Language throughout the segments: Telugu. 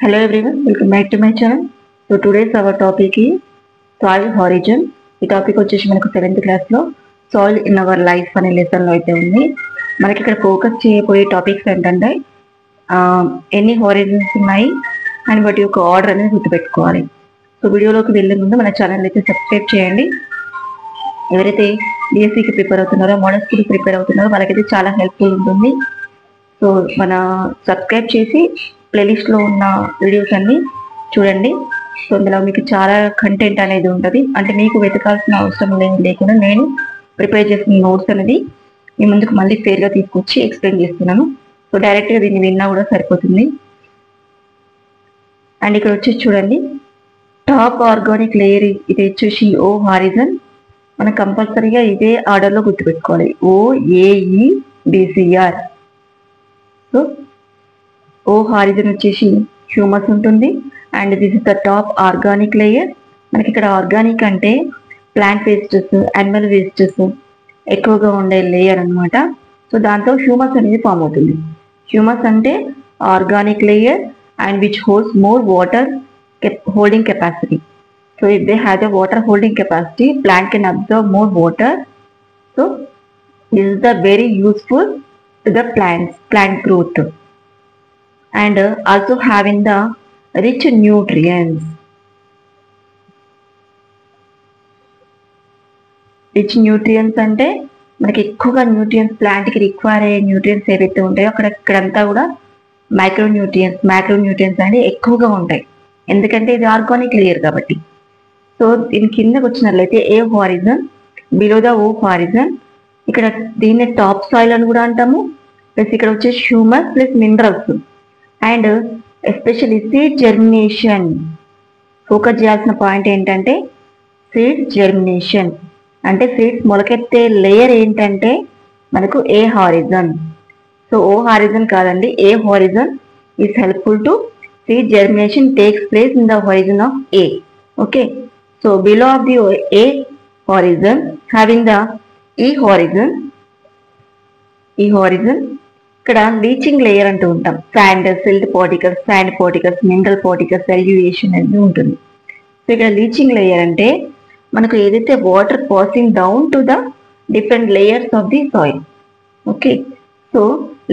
Hello everyone, welcome back to my channel. So today's our topic is soil origin. ఈ టాపిక్ వచ్చేసి మనకు 7th క్లాస్లో సాయిల్ ఇన్ అవర్ లైఫ్ అనే లెసన్లో అయితే ఉంది. మనకి ఇక్కడ ఫోకస్ చేయబోయే టాపిక్స్ ఏంటంటే ఎన్ని హారిజన్స్ ఉన్నాయి అండ్ వాటి యొక్క ఆర్డర్ అనేది గుర్తుపెట్టుకోవాలి. సో వీడియోలోకి వెళ్ళే ముందు మన ఛానల్ అయితే సబ్స్క్రైబ్ చేయండి. ఎవరైతే డిఎస్సికి ప్రిపేర్ అవుతున్నారో, మోడల్ స్కూల్ ప్రిపేర్ అవుతున్నారో వాళ్ళకైతే చాలా హెల్ప్ఫుల్ ఉంటుంది. సో మన సబ్స్క్రైబ్ చేసి ప్లేలిస్ట్లో ఉన్న వీడియోస్ అన్ని చూడండి. సో అందులో మీకు చాలా కంటెంట్ అనేది ఉంటుంది. అంటే మీకు వెతకాల్సిన అవసరం లేకుండా నేను ప్రిపేర్ చేసిన నోట్స్ అనేది మీ ముందుకు మళ్ళీ ఫేర్గా తీసుకొచ్చి ఎక్స్ప్లెయిన్ చేస్తున్నాను. సో డైరెక్ట్గా దీన్ని విన్నా కూడా సరిపోతుంది. అండ్ ఇక్కడ వచ్చేసి చూడండి, టాప్ ఆర్గానిక్ లేయర్ ఇది వచ్చేసి ఓ హారిజన్. మనం కంపల్సరీగా ఇదే ఆర్డర్లో గుర్తుపెట్టుకోవాలి. OAEDCR. సో ఓ హారిజన్ వచ్చేసి హ్యూమస్ ఉంటుంది and this is the top organic layer. మనకి ఇక్కడ ఆర్గానిక్ అంటే ప్లాంట్ వేస్టెస్, యానిమల్ వేస్టెస్ ఎక్కువగా ఉండే లేయర్ అనమాట. సో దాంతో హ్యూమస్ అనేది ఫామ్ అవుతుంది. హ్యూమస్ అంటే organic layer and which holds more water holding capacity. So if they have the water holding capacity, plant can absorb more water. So this is the very useful to the plant growth and also having the rich nutrients. Rich nutrients అంటే మనకి ఎక్కువగా న్యూట్రియంట్స్ ప్లాంట్కి రిక్వైర్ అయ్యే న్యూట్రియంట్స్ ఏవైతే ఉంటాయో ఇక్కడంతా కూడా మైక్రో న్యూట్రియంట్స్ అంటే ఎక్కువగా ఉంటాయి. ఎందుకంటే ఇది ఆర్గానిక్ లేయర్ కాబట్టి. సో దీని కిందకు వచ్చినట్లయితే A horizon, below the O horizon. ఇక్కడ దీన్ని టాప్ సాయిల్ అని కూడా అంటాము. ప్లస్ ఇక్కడ వచ్చేసి humus plus minerals and especially seed germination. Focus చేయాల్సిన పాయింట్ ఏంటంటే సీడ్ జర్మినేషన్ అంటే సీడ్స్ మొలకెత్తే లేయర్ ఏంటంటే మనకు A horizon. So O horizon కాదండి, A horizon is helpful to seed germination takes place in the horizon of A. Okay, so below of the A horizon having the E horizon ఇక్కడ లీచింగ్ లేయర్ అంటూ ఉంటాం. Silt particles, mineral particles, eluviation అనేది ఉంటుంది. సో ఇక్కడ లీచింగ్ లేయర్ అంటే మనకు ఏదైతే water passing down to the different layers of the soil. Okay, so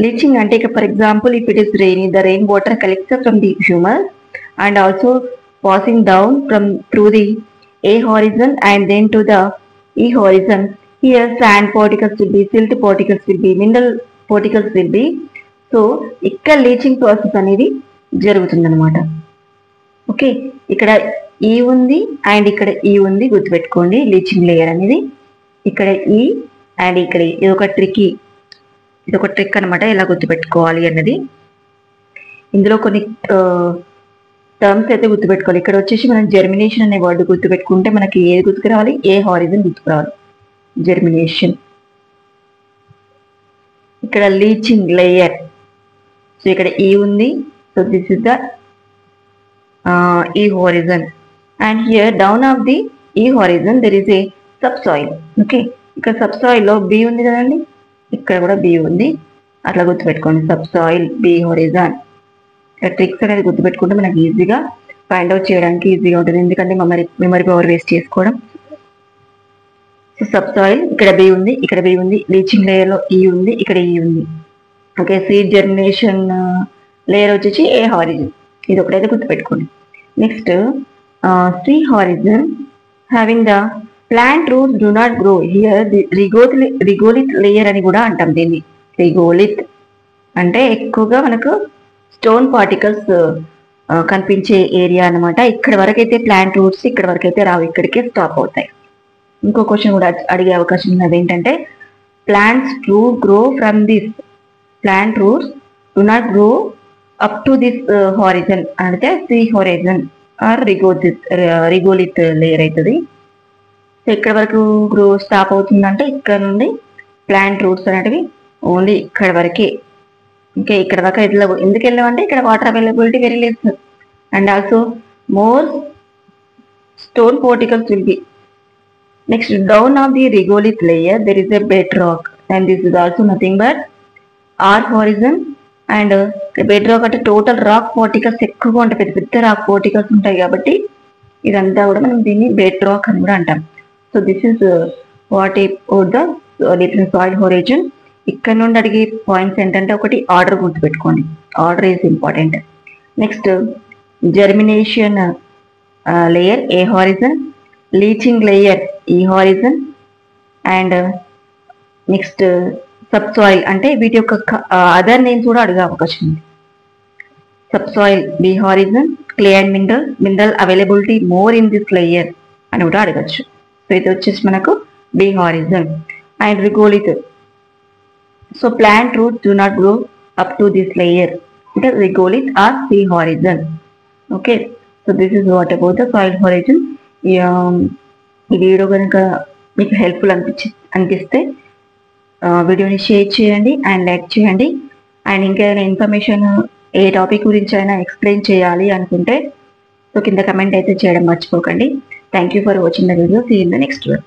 leaching అంటే for example if it is rainy, the rain water collects from the humus and also passing down from through the A horizon and then to the E horizon. Here sand particles will be, silt particles will B, mineral particles will B. So ఇక్కడ లీచింగ్ ప్రాసెస్ అనేది జరుగుతుంది అనమాట. ఓకే, ఇక్కడ ఈ ఉంది అండ్ ఇక్కడ ఈ ఉంది, గుర్తుపెట్టుకోండి. లీచింగ్ లేయర్ అనేది ఇక్కడ ఈ అండ్ ఇక్కడ ఇది ఒక ట్రిక్ అనమాట, ఎలా గుర్తుపెట్టుకోవాలి అన్నది. ఇందులో కొన్ని టర్మ్స్ అయితే గుర్తుపెట్టుకోవాలి. ఇక్కడ వచ్చేసి మనం జర్మినేషన్ అనే వర్డ్ గుర్తుపెట్టుకుంటే మనకి ఏది గుర్తుకు రావాలి, ఏ హారిజన్ గుర్తుకు రావాలి, జర్మినేషన్. ఇక్కడ లీచింగ్ లేయర్, సో ఇక్కడ ఈ ఉంది. So this is the E horizon and here down of the E horizon there is a sub soil. Okay, ఇక్కడ సబ్ సాయిల్లో బి ఉంది కదండి, ఇక్కడ కూడా బి ఉంది. అట్లా గుర్తుపెట్టుకోండి, సబ్ సాయిల్, బి హారిజన్. ఇక్కడ ట్రిక్స్ అనేది గుర్తుపెట్టుకుంటే మనకి ఈజీగా ఫైండ్ అవుట్ చేయడానికి ఈజీగా ఉంటుంది. ఎందుకంటే మెమరీ పవర్ వేస్ట్ చేసుకోవడం. సో సబ్ సాయిల్, ఇక్కడ బి ఉంది, ఇక్కడ బి ఉంది. లీచింగ్ లేయర్లో ఈ ఉంది, ఇక్కడ ఈ ఉంది. ఓకే, సీడ్ జర్మినేషన్ లేయర్ వచ్చేసి ఏ హారిజన్, ఇది ఒకటైతే గుర్తుపెట్టుకోండి. Next C horizon having the plant roots do not grow here. Regolith layer అని కూడా అంటాం దీన్ని. రిగోలిత్ అంటే ఎక్కువగా మనకు స్టోన్ పార్టికల్స్ కనిపించే ఏరియా అనమాట. ఇక్కడ వరకైతే ప్లాంట్ రూట్స్ ఇక్కడ వరకైతే రావు, ఇక్కడికే స్టాప్ అవుతాయి. ఇంకో క్వశ్చన్ కూడా అడిగే అవకాశం ఉన్నది ఏంటంటే plants do grow from this, plant roots do not grow up to this horizon అంటే సి హారిజన్ ఆర్ రిగోలిత్ లేయర్ అవుతుంది. సో ఇక్కడ వరకు గ్రో స్టాప్ అవుతుందంటే ఇక్కడ నుండి ప్లాంట్ రూట్స్ అనేటివి ఓన్లీ ఇక్కడ వరకే. ఇంకా ఇక్కడ దాకా ఎందుకు వెళ్ళామంటే ఇక్కడ water availability very less and also more stone particles will be. Next down of the regolith layer there is a bed rock and this is also nothing but R horizon and bed rock అంటే టోటల్ రాక్ పార్టికల్స్ ఎక్కువగా ఉంటాయి, పెద్ద పెద్ద రాక్ పార్టికల్స్ ఉంటాయి కాబట్టి ఇదంతా కూడా మనం దీన్ని బెడ్ రాక్ అని కూడా అంటాం. So this is what the different soil horizon. ఇక్కడ నుండి అడిగే పాయింట్స్ ఏంటంటే, ఒకటి ఆర్డర్ గుర్తుపెట్టుకోండి, order is important. Next germination layer A horizon, leaching layer E horizon, and next sub soil అంటే వీటి యొక్క అదర్ నేమ్స్ కూడా అడిగే అవకాశం ఉంది. Sub soil B horizon, clay and mineral availability more in this layer అని కూడా అడగచ్చు. సో ఇది వచ్చేసి మనకు B horizon. And regolith, so plant roots do not grow up to this layer, అంటే regolith or C horizon. Okay, so this is what about the soil horizon. ఈ వీడియో కనుక మీకు హెల్ప్ఫుల్ అనిపిస్తే వీడియోని షేర్ చేయండి అండ్ లైక్ చేయండి. అండ్ ఇంకేమైనా ఇన్ఫర్మేషన్ ఏ టాపిక్ గురించి అయినా ఎక్స్ప్లెయిన్ చేయాలి అనుకుంటే సో కింద కమెంట్ అయితే చేయడం మర్చిపోకండి. Thank you for watching the video. See in the next video.